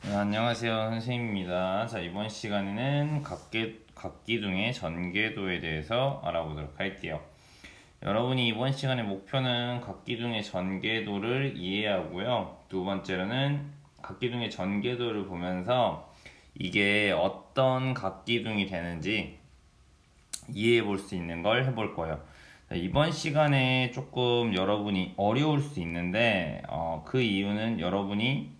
네, 안녕하세요. 선생님입니다. 자, 이번 시간에는 각기둥의 전개도에 대해서 알아보도록 할게요. 여러분이 이번 시간의 목표는 각기둥의 전개도를 이해하고요. 두 번째로는 각기둥의 전개도를 보면서 이게 어떤 각기둥이 되는지 이해해 볼 수 있는 걸 해볼 거예요. 자, 이번 시간에 조금 여러분이 어려울 수 있는데 그 이유는 여러분이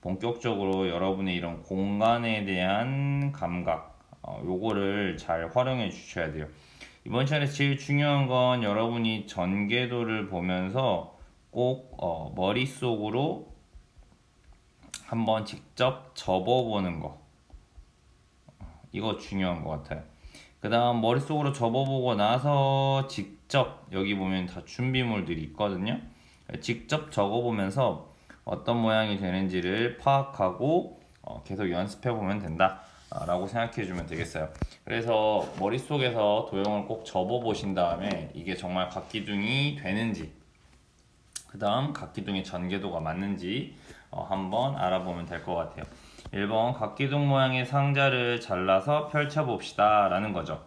본격적으로 여러분의 이런 공간에 대한 감각, 요거를 잘 활용해 주셔야 돼요. 이번 시간에 제일 중요한 건 여러분이 전개도를 보면서 꼭 머릿속으로 한번 직접 접어보는 거. 이거 중요한 것 같아요. 그 다음 머릿속으로 접어보고 나서 직접 여기 보면 다 준비물들이 있거든요. 직접 적어보면서 어떤 모양이 되는지를 파악하고 계속 연습해보면 된다 라고 생각해 주면 되겠어요. 그래서 머릿속에서 도형을 꼭 접어보신 다음에 이게 정말 각기둥이 되는지 그 다음 각기둥의 전개도가 맞는지 한번 알아보면 될 것 같아요. 1번 각기둥 모양의 상자를 잘라서 펼쳐봅시다 라는 거죠.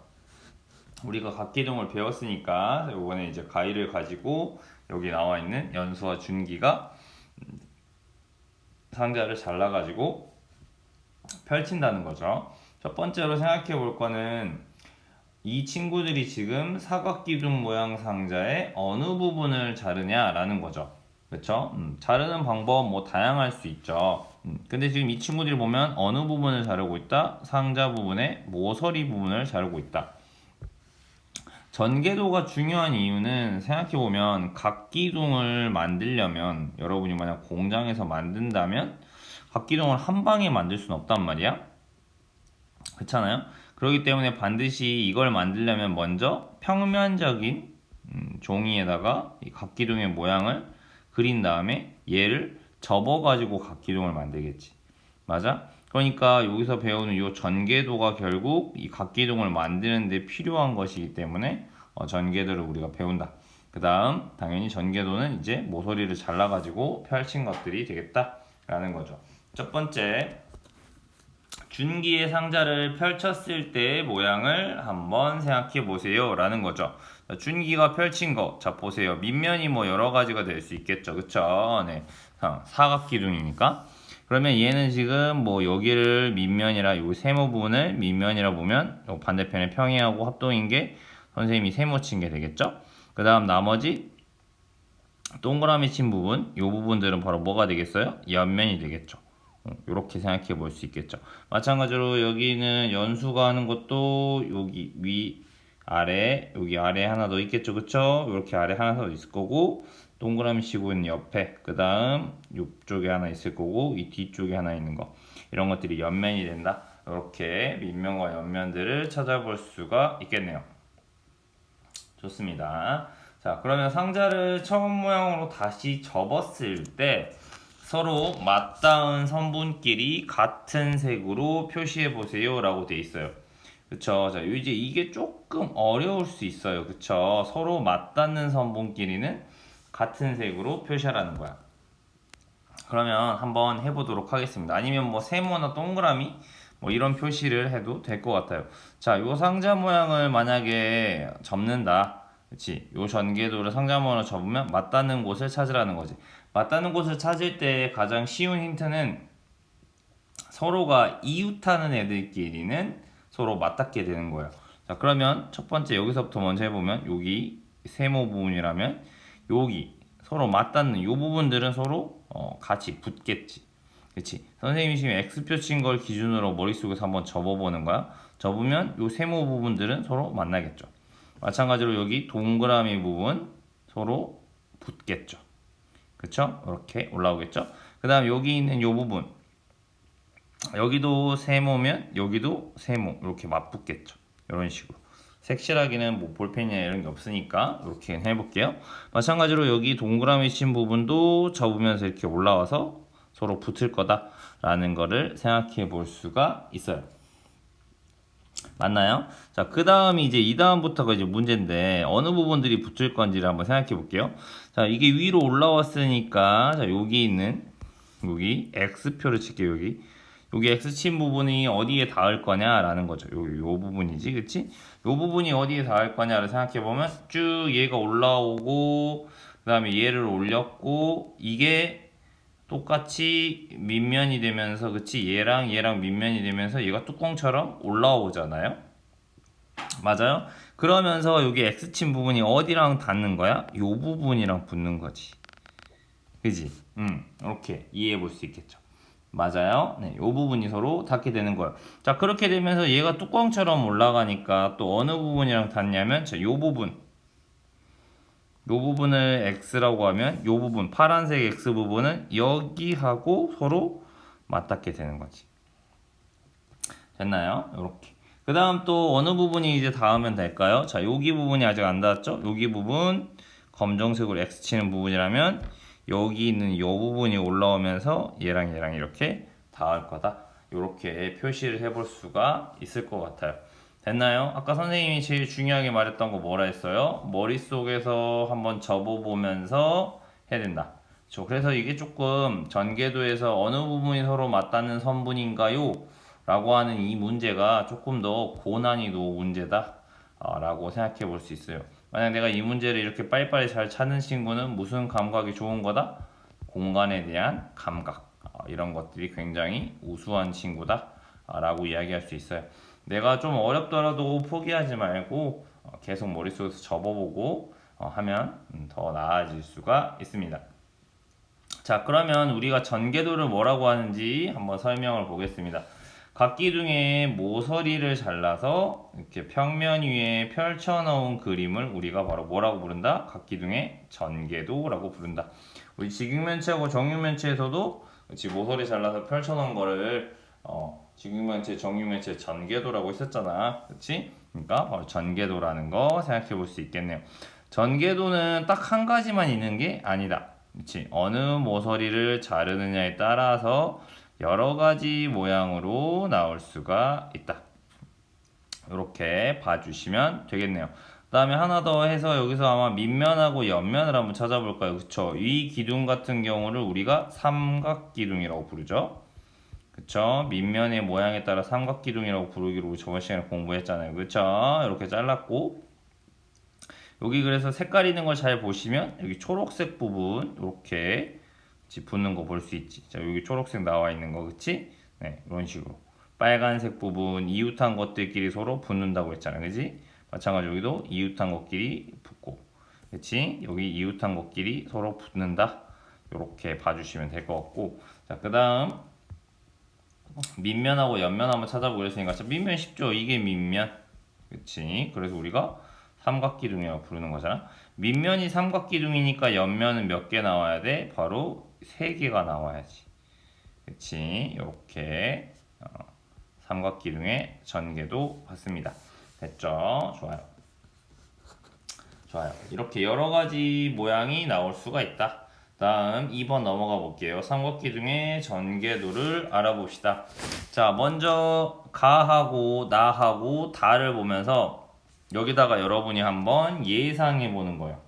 우리가 각기둥을 배웠으니까 이번에 이제 가위를 가지고 여기 나와 있는 연수와 준기가 상자를 잘라가지고 펼친다는 거죠. 첫 번째로 생각해 볼 거는 이 친구들이 지금 사각기둥 모양 상자의 어느 부분을 자르냐라는 거죠. 그렇죠? 자르는 방법 뭐 다양할 수 있죠. 근데 지금 이 친구들이 보면 어느 부분을 자르고 있다? 상자 부분의 모서리 부분을 자르고 있다. 전개도가 중요한 이유는 생각해보면 각기둥을 만들려면 여러분이 만약 공장에서 만든다면 각기둥을 한 방에 만들 수는 없단 말이야. 그렇잖아요? 그렇기 때문에 반드시 이걸 만들려면 먼저 평면적인 종이에다가 이 각기둥의 모양을 그린 다음에 얘를 접어가지고 각기둥을 만들겠지. 맞아? 그러니까 여기서 배우는 이 전개도가 결국 이 각기둥을 만드는 데 필요한 것이기 때문에 전개도를 우리가 배운다. 그 다음 당연히 전개도는 이제 모서리를 잘라가지고 펼친 것들이 되겠다라는 거죠. 첫 번째, 준기의 상자를 펼쳤을 때의 모양을 한번 생각해 보세요 라는 거죠. 준기가 펼친 거, 자 보세요. 밑면이 뭐 여러 가지가 될 수 있겠죠. 그쵸? 네. 사각기둥이니까. 그러면 얘는 지금 뭐 여기를 밑면이라 요 세모 부분을 밑면이라 보면 요 반대편에 평행하고 합동인 게 선생님이 세모 친 게 되겠죠. 그 다음 나머지 동그라미 친 부분, 요 부분들은 바로 뭐가 되겠어요? 옆면이 되겠죠. 이렇게 생각해 볼 수 있겠죠. 마찬가지로 여기는 연수가 하는 것도 여기 위 아래 여기 아래 하나 더 있겠죠. 그쵸? 이렇게 아래 하나 더 있을 거고 동그라미 치고 있는 옆에 그 다음 이쪽에 하나 있을 거고 이 뒤쪽에 하나 있는 거 이런 것들이 옆면이 된다. 이렇게 밑면과 옆면들을 찾아볼 수가 있겠네요. 좋습니다. 자, 그러면 상자를 처음 모양으로 다시 접었을 때 서로 맞닿은 선분끼리 같은 색으로 표시해 보세요 라고 돼 있어요. 그쵸? 자, 이제 이게 조금 어려울 수 있어요. 그쵸? 서로 맞닿는 선분끼리는 같은 색으로 표시하라는 거야. 그러면 한번 해보도록 하겠습니다. 아니면 뭐 세모나 동그라미 뭐 이런 표시를 해도 될 것 같아요. 자, 요 상자 모양을 만약에 접는다. 그치? 요 전개도를 상자 모양으로 접으면 맞닿는 곳을 찾으라는 거지. 맞닿는 곳을 찾을 때 가장 쉬운 힌트는 서로가 이웃하는 애들끼리는 서로 맞닿게 되는 거예요. 자, 그러면 첫 번째 여기서부터 먼저 해보면 여기 세모 부분이라면 여기 서로 맞닿는 이 부분들은 서로 같이 붙겠지. 그치? 선생님이 지금 X표 친 걸 기준으로 머릿속에서 한번 접어보는 거야. 접으면 이 세모 부분들은 서로 만나겠죠. 마찬가지로 여기 동그라미 부분 서로 붙겠죠. 그쵸? 이렇게 올라오겠죠? 그 다음 여기 있는 이 부분 여기도 세모면 여기도 세모 이렇게 맞붙겠죠. 이런 식으로. 색칠하기는 뭐 볼펜이나 이런 게 없으니까 이렇게 해볼게요. 마찬가지로 여기 동그라미 친 부분도 접으면서 이렇게 올라와서 서로 붙을 거다라는 거를 생각해 볼 수가 있어요. 맞나요? 자, 그 다음이 이제 이 다음부터가 이제 문제인데 어느 부분들이 붙을 건지를 한번 생각해 볼게요. 자, 이게 위로 올라왔으니까 자, 여기 있는 여기 x표를 칠게요. 여기 x 친 부분이 어디에 닿을 거냐라는 거죠. 요 부분이지, 그치? 요 부분이 어디에 닿을 거냐를 생각해보면 쭉 얘가 올라오고 그 다음에 얘를 올렸고 이게 똑같이 밑면이 되면서, 그치? 얘랑 밑면이 되면서 얘가 뚜껑처럼 올라오잖아요. 맞아요? 그러면서 여기 x친 부분이 어디랑 닿는 거야? 요 부분이랑 붙는 거지. 그지? 이렇게 이해해 볼 수 있겠죠. 맞아요. 네, 요 부분이 서로 닿게 되는 거예요. 자, 그렇게 되면서 얘가 뚜껑처럼 올라가니까 또 어느 부분이랑 닿냐면, 자, 요 부분을 x라고 하면 요 부분, 파란색 x 부분은 여기하고 서로 맞닿게 되는 거지. 됐나요? 요렇게. 그 다음 또 어느 부분이 이제 닿으면 될까요? 자, 여기 부분이 아직 안 닿았죠? 여기 부분, 검정색으로 x 치는 부분이라면 여기 있는 이 부분이 올라오면서 얘랑 이렇게 닿을 거다. 이렇게 표시를 해볼 수가 있을 것 같아요. 됐나요? 아까 선생님이 제일 중요하게 말했던 거 뭐라 했어요? 머릿속에서 한번 접어보면서 해야 된다. 그래서 이게 조금 전개도에서 어느 부분이 서로 맞닿는 선분인가요? 라고 하는 이 문제가 조금 더 고난이도 문제다 라고 생각해 볼 수 있어요. 만약 내가 이 문제를 이렇게 빨리빨리 잘 찾는 친구는 무슨 감각이 좋은 거다? 공간에 대한 감각, 이런 것들이 굉장히 우수한 친구다 라고 이야기할 수 있어요. 내가 좀 어렵더라도 포기하지 말고 계속 머릿속에서 접어보고 하면 더 나아질 수가 있습니다. 자, 그러면 우리가 전개도를 뭐라고 하는지 한번 설명을 보겠습니다. 각기둥의 모서리를 잘라서 이렇게 평면 위에 펼쳐 놓은 그림을 우리가 바로 뭐라고 부른다? 각기둥의 전개도라고 부른다. 우리 직육면체하고 정육면체에서도 그치, 모서리 잘라서 펼쳐 놓은 거를 직육면체, 정육면체 전개도라고 했었잖아. 그치? 그러니까 바로 전개도라는 거 생각해 볼 수 있겠네요. 전개도는 딱 한 가지만 있는 게 아니다. 그치? 어느 모서리를 자르느냐에 따라서 여러 가지 모양으로 나올 수가 있다. 이렇게 봐주시면 되겠네요. 그 다음에 하나 더 해서 여기서 아마 밑면하고 옆면을 한번 찾아볼까요? 그쵸? 이 기둥 같은 경우를 우리가 삼각기둥이라고 부르죠. 그쵸? 밑면의 모양에 따라 삼각기둥이라고 부르기로 우리 저번 시간에 공부했잖아요. 그쵸? 이렇게 잘랐고 여기 그래서 색깔 있는 걸 잘 보시면 여기 초록색 부분 이렇게 붙는 거 볼 수 있지. 자, 여기 초록색 나와 있는 거, 그치? 네, 이런 식으로. 빨간색 부분, 이웃한 것들끼리 서로 붙는다고 했잖아, 그치? 마찬가지로 여기도 이웃한 것끼리 붙고, 그치? 여기 이웃한 것끼리 서로 붙는다. 이렇게 봐주시면 될 것 같고, 자, 그 다음 밑면하고 옆면 한번 찾아보겠습니까? 자, 밑면 쉽죠? 이게 밑면, 그치? 그래서 우리가 삼각기둥이라고 부르는 거잖아. 밑면이 삼각기둥이니까 옆면은 몇 개 나와야 돼? 바로 3개가 나와야지. 그치? 이렇게 삼각기둥의 전개도 봤습니다. 됐죠? 좋아요. 좋아요. 이렇게 여러 가지 모양이 나올 수가 있다. 다음 2번 넘어가 볼게요. 삼각기둥의 전개도를 알아봅시다. 자, 먼저 가하고 나하고 다를 보면서 여기다가 여러분이 한번 예상해 보는 거예요.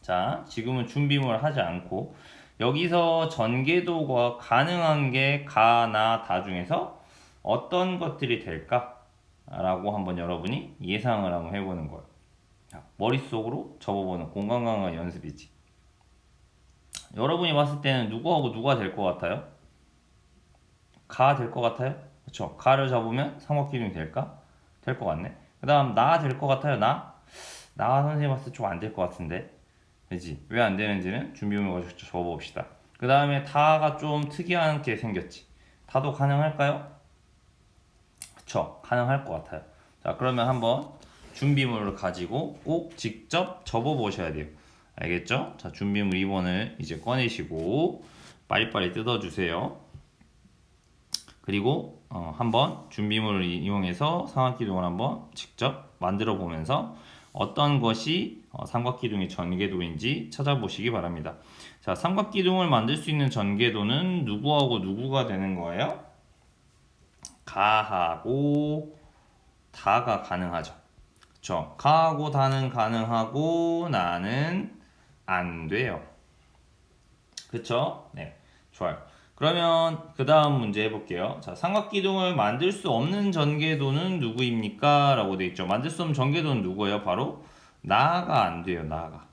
자, 지금은 준비물을 하지 않고 여기서 전개도가 가능한 게 가, 나, 다 중에서 어떤 것들이 될까? 라고 한번 여러분이 예상을 한번 해보는 거예요. 자, 머릿속으로 접어보는 공간 강화 연습이지. 여러분이 봤을 때는 누구하고 누가 될 것 같아요? 가 될 것 같아요? 그쵸? 가를 접으면 삼각기둥이 될까? 될 것 같네. 그 다음 나 될 것 같아요? 나 선생님 봤을 때 좀 안 될 것 같은데. 그지? 왜 안 되는지는 준비물을 가지고 적어봅시다. 그 다음에 다가 좀 특이하게 생겼지. 다도 가능할까요? 그쵸? 가능할 것 같아요. 자, 그러면 한번 준비물을 가지고 꼭 직접 접어보셔야 돼요. 알겠죠? 자, 준비물 2번을 이제 꺼내시고 빨리빨리 뜯어주세요. 그리고 한번 준비물을 이용해서 삼각기둥을 한번 직접 만들어 보면서 어떤 것이 삼각기둥의 전개도인지 찾아보시기 바랍니다. 자, 삼각기둥을 만들 수 있는 전개도는 누구하고 누구가 되는 거예요? 가하고 다가 가능하죠. 그쵸? 가하고 다는 가능하고 나는 안 돼요. 그쵸? 네, 좋아요. 그러면 그 다음 문제 해볼게요. 자, 삼각기둥을 만들 수 없는 전개도는 누구입니까? 라고 돼 있죠. 만들 수 없는 전개도는 누구예요? 바로 나가 안 돼요, 나가.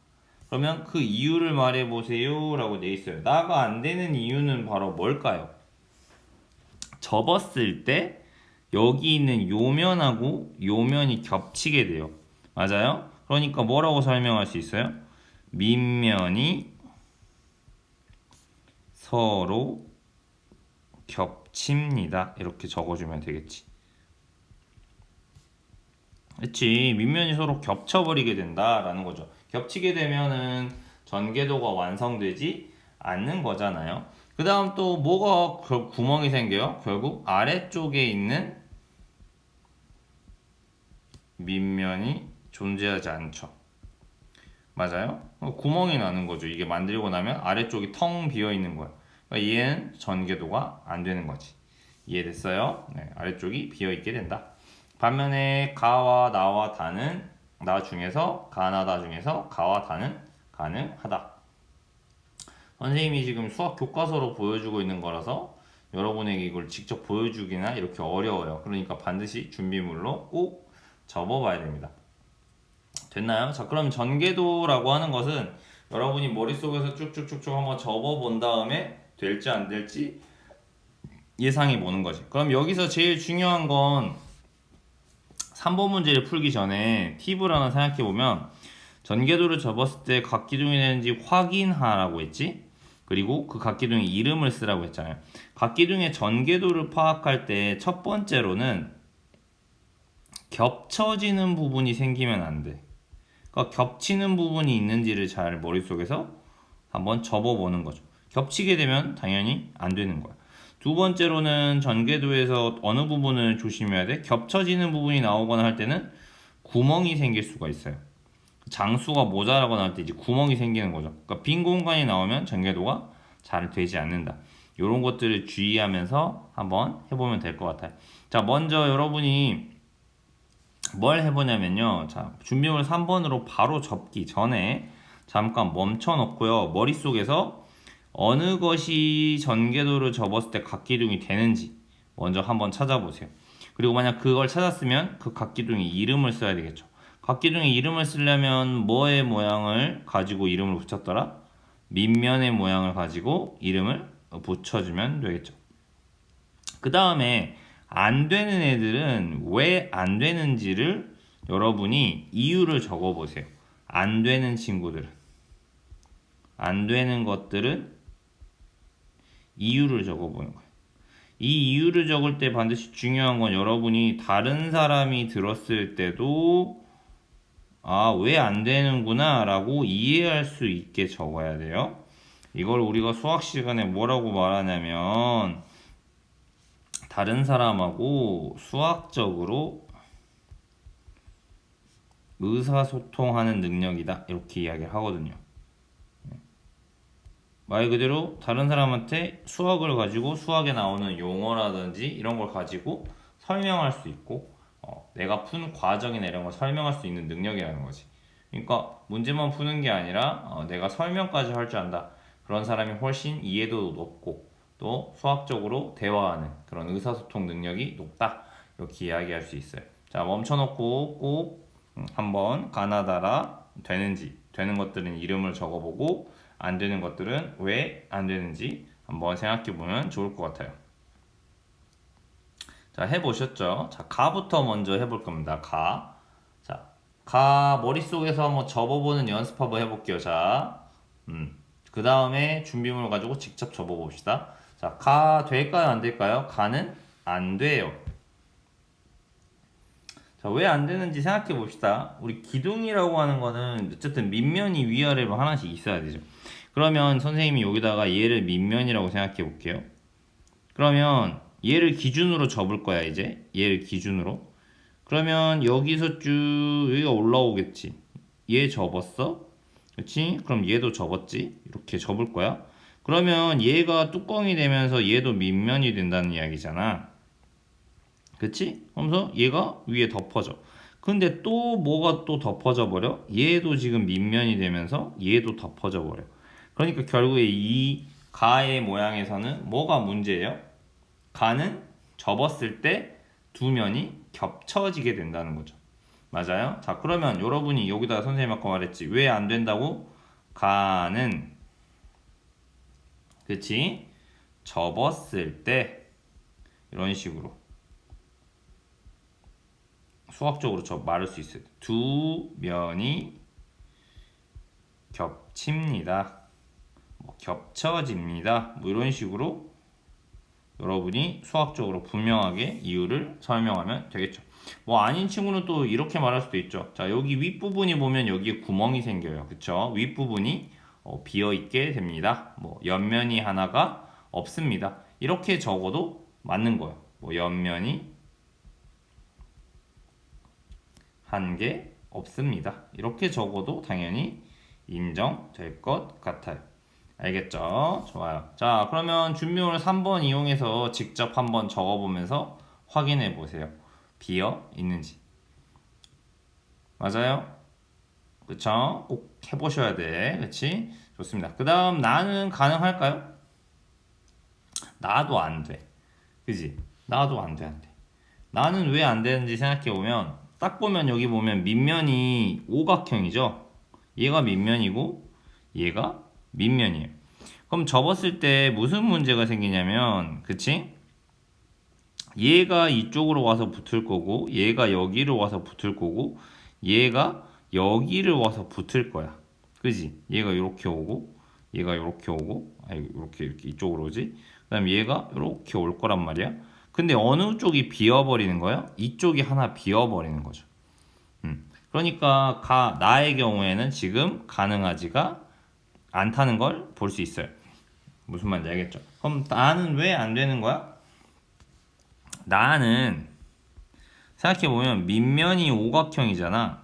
그러면 그 이유를 말해보세요 라고 돼 있어요. 나가 안 되는 이유는 바로 뭘까요? 접었을 때 여기 있는 요면하고 요면이 겹치게 돼요. 맞아요? 그러니까 뭐라고 설명할 수 있어요? 밑면이 서로 겹칩니다. 이렇게 적어주면 되겠지. 그치? 밑면이 서로 겹쳐버리게 된다라는 거죠. 겹치게 되면은 전개도가 완성되지 않는 거잖아요. 그 다음 또 뭐가 구멍이 생겨요? 결국 아래쪽에 있는 밑면이 존재하지 않죠. 맞아요? 구멍이 나는 거죠. 이게 만들고 나면 아래쪽이 텅 비어 있는 거야. 그러니까 얘는 전개도가 안 되는 거지. 이해됐어요? 네, 아래쪽이 비어 있게 된다. 반면에 가와 나와 다는 나 중에서 가나 다 중에서 가와 다는 가능하다. 선생님이 지금 수학 교과서로 보여주고 있는 거라서 여러분에게 이걸 직접 보여주기나 이렇게 어려워요. 그러니까 반드시 준비물로 꼭 접어봐야 됩니다. 됐나요? 자, 그럼 전개도라고 하는 것은 여러분이 머릿속에서 쭉쭉쭉쭉 한번 접어본 다음에 될지 안 될지 예상해 보는 거지. 그럼 여기서 제일 중요한 건 3번 문제를 풀기 전에 팁을 하나 생각해 보면 전개도를 접었을 때 각기둥이 되는지 확인하라고 했지? 그리고 그 각기둥의 이름을 쓰라고 했잖아요. 각기둥의 전개도를 파악할 때 첫 번째로는 겹쳐지는 부분이 생기면 안 돼. 그러니까 겹치는 부분이 있는지를 잘 머릿속에서 한번 접어보는 거죠. 겹치게 되면 당연히 안 되는 거야. 두 번째로는 전개도에서 어느 부분을 조심해야 돼? 겹쳐지는 부분이 나오거나 할 때는 구멍이 생길 수가 있어요. 장수가 모자라거나 할 때 이제 구멍이 생기는 거죠. 그러니까 빈 공간이 나오면 전개도가 잘 되지 않는다. 이런 것들을 주의하면서 한번 해보면 될 것 같아요. 자, 먼저 여러분이 뭘 해보냐면요. 자, 준비물 3번으로 바로 접기 전에 잠깐 멈춰 놓고요. 머릿속에서 어느 것이 전개도를 접었을 때 각기둥이 되는지 먼저 한번 찾아보세요. 그리고 만약 그걸 찾았으면 그 각기둥의 이름을 써야 되겠죠. 각기둥의 이름을 쓰려면 뭐의 모양을 가지고 이름을 붙였더라? 밑면의 모양을 가지고 이름을 붙여주면 되겠죠. 그 다음에 안 되는 애들은 왜 안 되는지를 여러분이 이유를 적어 보세요. 안 되는 친구들은, 안 되는 것들은 이유를 적어 보는 거예요. 이 이유를 적을 때 반드시 중요한 건 여러분이 다른 사람이 들었을 때도 왜 안 되는구나 라고 이해할 수 있게 적어야 돼요. 이걸 우리가 수학 시간에 뭐라고 말하냐면 다른 사람하고 수학적으로 의사소통하는 능력이다 이렇게 이야기를 하거든요. 말 그대로 다른 사람한테 수학을 가지고 수학에 나오는 용어라든지 이런 걸 가지고 설명할 수 있고 내가 푼 과정이나 이런 걸 설명할 수 있는 능력이라는 거지. 그러니까 문제만 푸는 게 아니라 내가 설명까지 할 줄 안다. 그런 사람이 훨씬 이해도도 높고 또 수학적으로 대화하는 그런 의사소통 능력이 높다. 이렇게 이야기할 수 있어요. 자, 멈춰놓고 꼭 한번 가나다라 되는지 되는 것들은 이름을 적어보고 안 되는 것들은 왜 안 되는지 한번 생각해 보면 좋을 것 같아요. 자, 해보셨죠? 자, 가부터 먼저 해볼 겁니다. 가. 자, 가 머릿속에서 한번 접어보는 연습 한번 해볼게요. 자, 그 다음에 준비물 가지고 직접 접어봅시다. 자, 가 될까요? 안 될까요? 가는 안 돼요. 자, 왜 안 되는지 생각해 봅시다. 우리 기둥이라고 하는 거는 어쨌든 밑면이 위아래로 하나씩 있어야 되죠. 그러면 선생님이 여기다가 얘를 밑면이라고 생각해 볼게요. 그러면 얘를 기준으로 접을 거야, 이제. 얘를 기준으로. 그러면 여기서 쭉 여기가 올라오겠지. 얘 접었어? 그렇지? 그럼 얘도 접었지? 이렇게 접을 거야. 그러면 얘가 뚜껑이 되면서 얘도 밑면이 된다는 이야기잖아. 그치? 그러면서 얘가 위에 덮어져. 근데 또 뭐가 또 덮어져 버려? 얘도 지금 밑면이 되면서 얘도 덮어져 버려. 그러니까 결국에 이 가의 모양에서는 뭐가 문제예요? 가는 접었을 때 두 면이 겹쳐지게 된다는 거죠. 맞아요? 자, 그러면 여러분이 여기다가 선생님 아까 말했지. 왜 안 된다고? 가는, 그치? 접었을 때 이런 식으로 수학적으로 말할 수 있어요. 두 면이 겹칩니다. 뭐 겹쳐집니다. 뭐 이런 식으로 여러분이 수학적으로 분명하게 이유를 설명하면 되겠죠. 뭐 아닌 친구는 또 이렇게 말할 수도 있죠. 자, 여기 윗부분이 보면 여기에 구멍이 생겨요. 그쵸? 윗부분이 비어 있게 됩니다. 뭐 옆면이 하나가 없습니다. 이렇게 적어도 맞는 거예요. 뭐 옆면이 한 개 없습니다. 이렇게 적어도 당연히 인정될 것 같아요. 알겠죠? 좋아요. 자, 그러면 준비물 3번 이용해서 직접 한번 적어보면서 확인해 보세요. 비어 있는지. 맞아요? 그쵸? 꼭 해보셔야 돼. 그치? 좋습니다. 그 다음, 나는 가능할까요? 나도 안 돼. 그지? 나도 안 돼, 안 돼. 나는 왜 안 되는지 생각해 보면, 딱 보면 여기 보면 밑면이 오각형이죠? 얘가 밑면이고, 얘가 밑면이에요. 그럼 접었을 때 무슨 문제가 생기냐면, 그치? 얘가 이쪽으로 와서 붙을 거고, 얘가 여기로 와서 붙을 거고, 얘가 여기를 와서 붙을 거야. 그지? 얘가 이렇게 오고, 얘가 이렇게 오고, 이렇게 이쪽으로 오지? 그 다음 얘가 이렇게 올 거란 말이야. 근데 어느 쪽이 비어버리는 거야? 이쪽이 하나 비어버리는 거죠. 그러니까 나의 경우에는 지금 가능하지가 않다는 걸 볼 수 있어요. 무슨 말인지 알겠죠? 그럼 나는 왜 안 되는 거야? 나는 생각해보면 밑면이 오각형이잖아.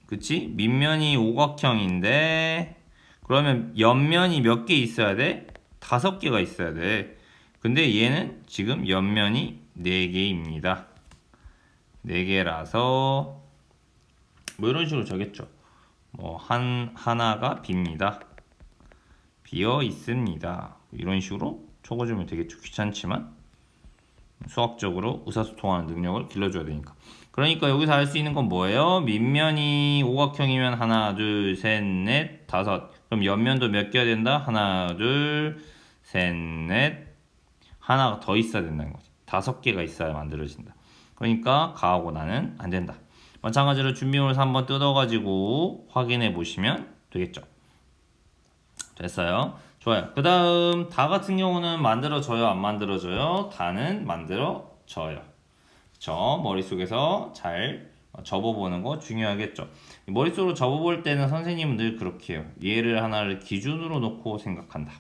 그치? 밑면이 오각형인데 그러면 옆면이 몇 개 있어야 돼? 5개가 있어야 돼. 근데 얘는 지금 옆면이 4개입니다. 4개라서 뭐 이런 식으로 적겠죠. 뭐 하나가 빕니다. 비어 있습니다. 이런 식으로 적어주면 되겠죠. 귀찮지만 수학적으로 의사소통하는 능력을 길러줘야 되니까. 그러니까 여기서 알 수 있는 건 뭐예요? 밑면이 오각형이면 하나, 둘, 셋, 넷, 다섯. 그럼 옆면도 몇 개가 된다? 하나, 둘, 셋, 넷. 하나가 더 있어야 된다는 거지. 5개가 있어야 만들어진다. 그러니까 가하고 나는 안 된다. 마찬가지로 준비물을 한번 뜯어가지고 확인해 보시면 되겠죠. 됐어요. 좋아요. 그 다음 다 같은 경우는 만들어져요? 안 만들어져요? 다는 만들어져요. 그쵸? 머릿속에서 잘 접어보는 거 중요하겠죠. 머릿속으로 접어볼 때는 선생님은 늘 그렇게 해요. 얘를 하나를 기준으로 놓고 생각한다.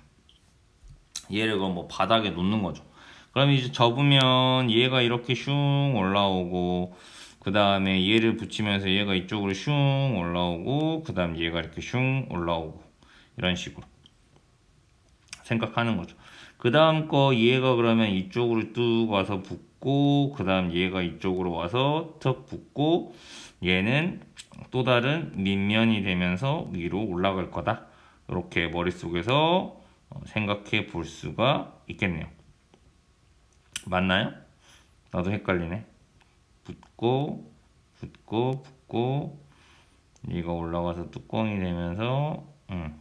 얘를 그럼 뭐 바닥에 놓는 거죠. 그럼 이제 접으면 얘가 이렇게 슝 올라오고 그 다음에 얘를 붙이면서 얘가 이쪽으로 슝 올라오고 그 다음 얘가 이렇게 슝 올라오고 이런 식으로 생각하는 거죠. 그 다음 거 얘가 그러면 이쪽으로 뚝 와서 붙고 그 다음 얘가 이쪽으로 와서 턱 붙고 얘는 또 다른 밑면이 되면서 위로 올라갈 거다. 이렇게 머릿속에서 생각해 볼 수가 있겠네요. 맞나요? 나도 헷갈리네. 붙고 붙고 얘가 올라가서 뚜껑이 되면서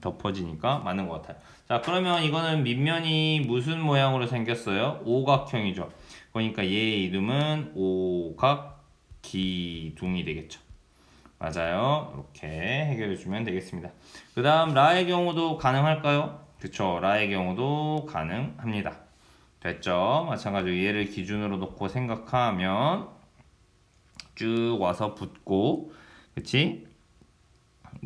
덮어지니까 맞는 것 같아요. 자, 그러면 이거는 밑면이 무슨 모양으로 생겼어요? 오각형이죠. 그러니까 얘의 이름은 오각기둥이 되겠죠. 맞아요. 이렇게 해결해 주면 되겠습니다. 그 다음 라의 경우도 가능할까요? 그쵸. 라의 경우도 가능합니다. 됐죠? 마찬가지로 얘를 기준으로 놓고 생각하면 쭉 와서 붙고 그치?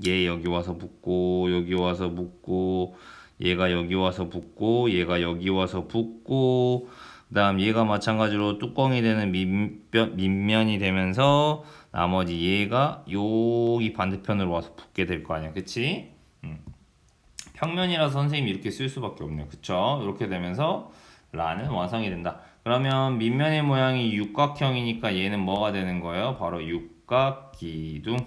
얘 여기 와서 붙고 여기 와서 붙고 얘가 여기 와서 붙고 얘가 여기 와서 붙고 그 다음 얘가 마찬가지로 뚜껑이 되는 밑면이 되면서 나머지 얘가 여기 반대편으로 와서 붙게 될 거 아니야. 그치? 평면이라서 선생님이 이렇게 쓸 수밖에 없네요. 그쵸? 이렇게 되면서 라는 완성이 된다. 그러면 밑면의 모양이 육각형이니까 얘는 뭐가 되는 거예요? 바로 육각기둥.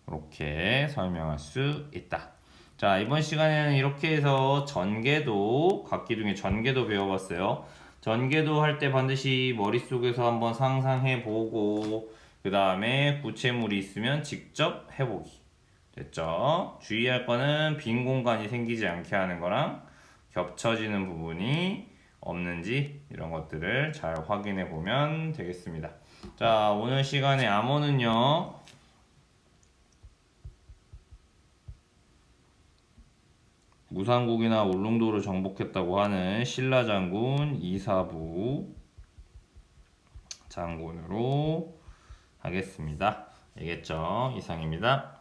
이렇게 설명할 수 있다. 자, 이번 시간에는 이렇게 해서 전개도, 각기둥의 전개도 배워봤어요. 전개도 할 때 반드시 머릿속에서 한번 상상해보고, 그 다음에 구체물이 있으면 직접 해보기. 됐죠? 주의할 거는 빈 공간이 생기지 않게 하는 거랑 겹쳐지는 부분이 없는지 이런 것들을 잘 확인해 보면 되겠습니다. 자, 오늘 시간에 암호는요. 무산국이나 울릉도를 정복했다고 하는 신라 장군 이사부 장군으로 하겠습니다. 알겠죠? 이상입니다.